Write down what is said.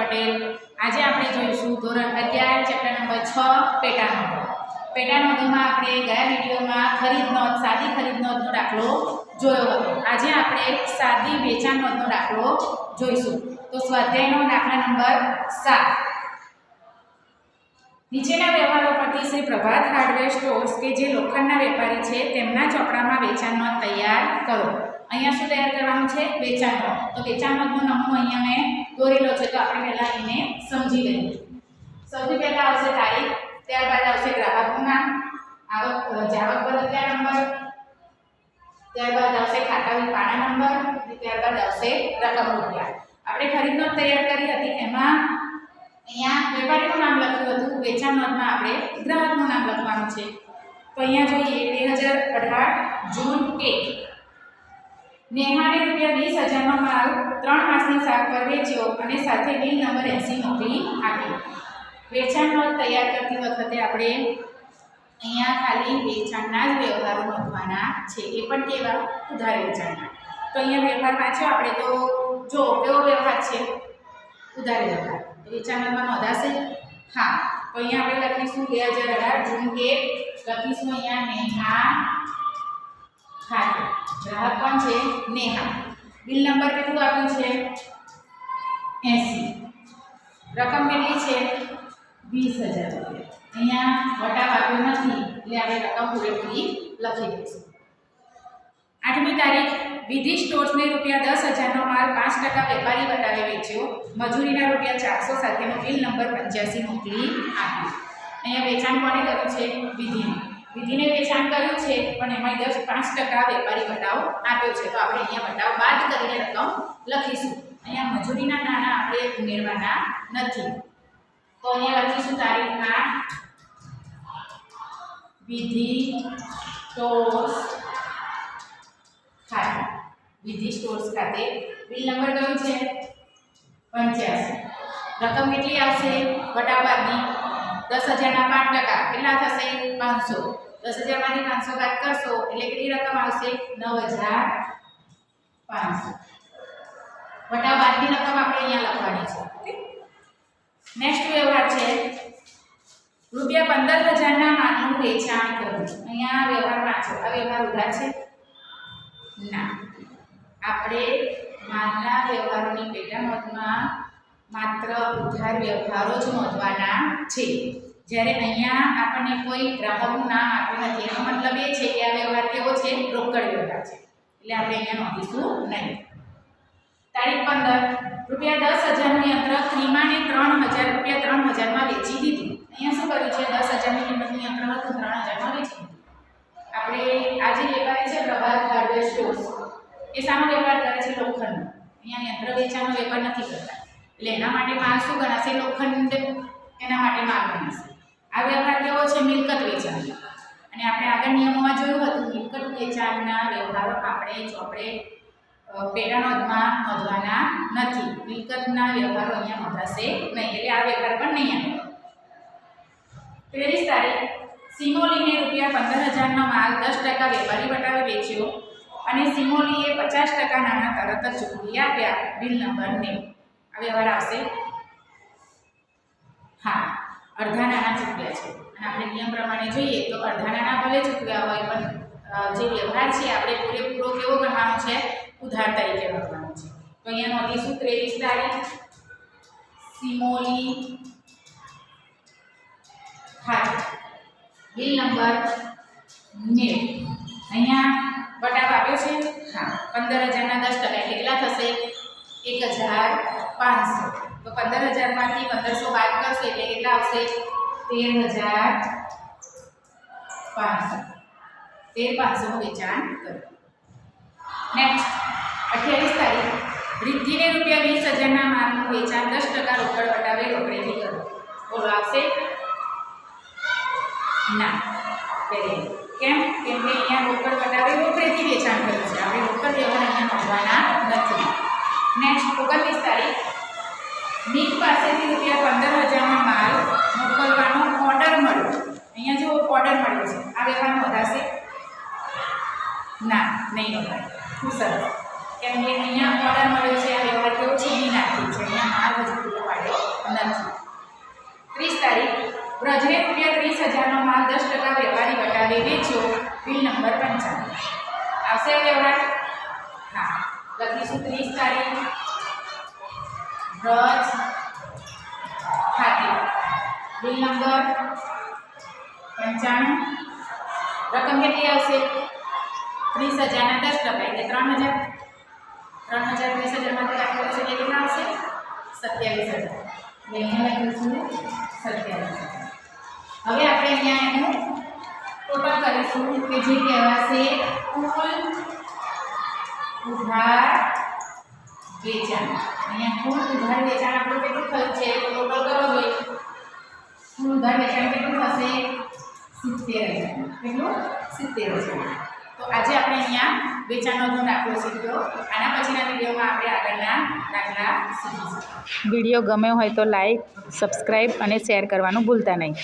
પટેલ। આજે આપણે જોઈશું ધોરણ 11 ચેપ્ટર નંબર 6 પેટા નોંધો। પેટા નોંધોમાં આપણે ગયા વિડીયોમાં ખરીદ નોંધ સાદી ખરીદ નોંધનો દાખલો જોયો હતો। આજે આપણે સાદી વેચાણ નોંધનો દાખલો જોઈશું। તો સ્વાધ્યાયનો દાખલા નંબર 7। નીચેના વ્યવહારો પરથી શ્રી પ્રભાત હાર્ડવેર સ્ટોર્સ કે જે લોખંડના વેપારી છે તેમના ચોપડામાં વેચાણ નોંધ તૈયાર કરો। અહીંયા શું તૈયાર કરવાનું છે? વેચાણ નોંધ। તો વેચાણ નોંધનો નમૂનો અહીંયા મેં દોરેલો છે, તો આપણે પહેલા એને સમજી લઈએ। સૌથી પહેલા આવશે તારીખ, ત્યારબાદ આવશે ગ્રાહકનું નામ, જાવક બળતરા નંબર, ત્યારબાદ આવશે ખાતાની પાના નંબર, ત્યારબાદ આવશે રકમ રૂપિયા। આપણે ખરીદ નોંધ તૈયાર કરી હતી, એમાં અહીંયા વેપારીનું નામ લખ્યું હતું, વેચાણ નોંધમાં આપણે ગ્રાહકનું નામ લખવાનું છે। તો અહીંયા જોઈએ 2018 જૂન 1 નેહાને ₹20,000નો માલ 3 માસની શાક પર વેચ્યો અને સાથે બિલ નંબર 80 મોકલી આપી। વેચાણ નોંધ તૈયાર કરતી વખતે આપણે અહીંયા ખાલી વેચાણના જ વ્યવહારો નોંધવાના છે, એ પણ કેવા? ઉધાર વેચાણના। તો અહીંયા વ્યવહાર વાંચ્યો આપણે, તો જો કેવો વ્યવહાર છે? ઉધાર વ્યવહાર। વેચાણ નોંધમાં નોંધાશે? હા। તો અહીંયા આપણે લખીશું 2018 જૂન 1, લખીશું અહીંયા નેહા ખાતે, ગ્રાહક કોણ છે? નેહા। બિલ નંબર કેટલું આપ્યું છે? 80। રકમ કેટલી છે? 20,000 રૂપિયા। અહીંયા વટાવ આપ્યો નથી, એટલે આપણે રકમ પૂરેપૂરી લખી દઈશું। 8મી તારીખ વિધિ સ્ટોર્સને ₹10,000નો માલ 5% વેપારી વટાવે વેચ્યો, મજૂરીના ₹400 સાથેનો બિલ નંબર 85 મોકલી આપ્યો। અહીંયા વેચાણ કોને કર્યું છે? વિધિને। વિધિને વેચાણ કર્યું છે, પણ એમાં 5% વેપારી વટાવ આપ્યો છે, તો આપણે અહીંયા વટાવ બાદ કરીને રકમ લખીશું। અહીંયા મજૂરીના નાણાં આપણે ઉમેરવાના નથી, તો અહીંયા લખીશું તારીખ 8 વિધિ સ્ટોર્સ ખાતે, વિધિ સ્ટોર્સ ખાતે બિલ નંબર કયું છે? 85। રકમ કેટલી આવશે? વટાવ બાદની 10,000ના 5% કેટલા થશે? 500। 10,000માંથી 500 બાદ કરશો એટલે કેટલી રકમ આવશે? 9,500। વટાવ બાદની રકમ આપણે અહીંયા લખવાની છે। ઓકે, નેક્સ્ટ વ્યવહાર છે ₹15,000ના માલનું વેચાણ કરવું। અહીંયા વ્યવહાર વાંચો। આ વ્યવહાર ઉધાર છે? ના, આપણે માલના વ્યવહારોની પેટા નોંધમાં માત્ર ઉધાર વ્યવહારો જ નોંધવાના છે। જ્યારે અહીંયા આપણને કોઈ ગ્રાહકનું નામ આપ્યું નથી, એનો મતલબ એ છે કે આ વ્યવહાર કેવો છે? રોકડ વ્યવહાર છે, એટલે આપણે અહીંયા નોંધીશું નહીં। તારીખ 15 ₹10,000નું યંત્ર ક્રીમાને ₹3,000માં વેચી દીધું। અહીંયા શું કર્યું છે? 10,000ની કિંમતનું યંત્ર હતું, 3,000માં વેચી દીધું। આપણે આ જે વેપારી છે પ્રભાત હાર્ડવેર સ્ટોર્સ, એ શાનો વેપાર કરે છે? લોખંડનો। અહીંયા યંત્ર વેચાણનો વેપાર નથી કરતા, એટલે એના માટે માલ શું ગણાશે? લોખંડ, એના માટે માલ ગણાશે। આ વ્યવહાર કેવો છે? મિલકત વેચાણ। અને આપણે આગળ નિયમોમાં જોયું હતું, મિલકત વેચાણના વ્યવહારો આપણે ચોપડે પેટા નોંધમાં નોંધવાના નથી, મિલકતના વ્યવહારો અહીંયા નોંધાશે નહીં, એટલે આ વ્યવહાર પણ નહીં આવે। 23 તારીખ સિમોલીને ₹15,000નો માલ 10% વેપારી વટાવે વેચ્યો અને સિમોલીએ 50% નાણાં તરત જ ચૂકવી આપ્યા, બિલ નંબર 9। આ વ્યવહાર આવશે? હા, અડધા નાણાં ચૂકવ્યા છે, અને આપણે નિયમ પ્રમાણે જોઈએ તો અડધા નાણાં ભલે ચૂકવ્યા હોય, પણ જે વ્યવહાર છે આપણે પૂરેપૂરો કેવો કરવાનો છે? ઉધાર તરીકે નોંધવાનો છે। તો અહીંયા નોંધીશું 23 તારીખ સિમોલી ખાતે, બિલ નંબર 9। અહીંયા વટાવ આપ્યો છે? હા। 15,000ના 10% એટલે કેટલા થશે? 1,500। તો 15,000માંથી 1,500 બાદ કરશો એટલે કેટલા આવશે? 13,500। 13,500નું વેચાણ કર્યું। નેક્સ્ટ 28 તારીખ રિદ્ધિને ₹20,000ના માલનું વેચાણ 10% રોકડ વટાવે રોકડેથી કરો। બોલો, આવશે? ના, કેમ? કેમ કે અહીંયા રોકડ વટાવે રોકડેથી વેચાણ કર્યું છે, આપણે રોકડ વ્યવહાર અહીંયા નોંધવાના નથી। નેક્સ્ટ 29 તારીખ મીત પાસેથી ₹15,000નો માલ મોકલવાનો ઓર્ડર મળ્યો। અહીંયા જો ઓર્ડર મળ્યો છે, આ વ્યવહાર નોંધાશે? ના, નહીં નોંધાય। ખૂબ સરસ, કેમ કે અહીંયા ઓર્ડર મળ્યો છે, આ વ્યવહાર કેવો છે? બિન આર્થિક છે, અહીંયા માલ હજુ પૂરો પાડ્યો વ્રજને ₹30,000નો માલ 10% વેપારી વટાવે વેચ્યો. Bill number 55. આવશે વ્યવહાર? હા, લખીશું 30 તારીખ વ્રજ ખાતે. Bill number 55. રકમ કેટલી આવશે? 30,000ના 10% એટલે 3,000. 3,000 30,000માંથી કાઢી કરો છો એટલે કેટલા આવશે? 27,000. અહીંયા લખીશું 27,000. હવે આપણે અહીંયા એનું ટોટલ કરીશું કે જે કહેવાશે કુલ ઉધાર વેચાણ. અહીંયા કુલ ઉધાર વેચાણ આપણું કેટલું થયું છે તો ટોટલ કરો જોઈએ. કુલ ઉધાર વેચાણ કેટલું થશે? 70,000. કેટલું? 70,000. તો આજે આપણે અહીંયા વેચાણનો દાખલો શીખ્યો. આના પછીના વિડીયોમાં આપણે આગળના દાખલા શીખીશું. વિડીયો ગમ્યો હોય તો લાઈક, સબસ્ક્રાઈબ અને શેર કરવાનું ભૂલતા નહીં.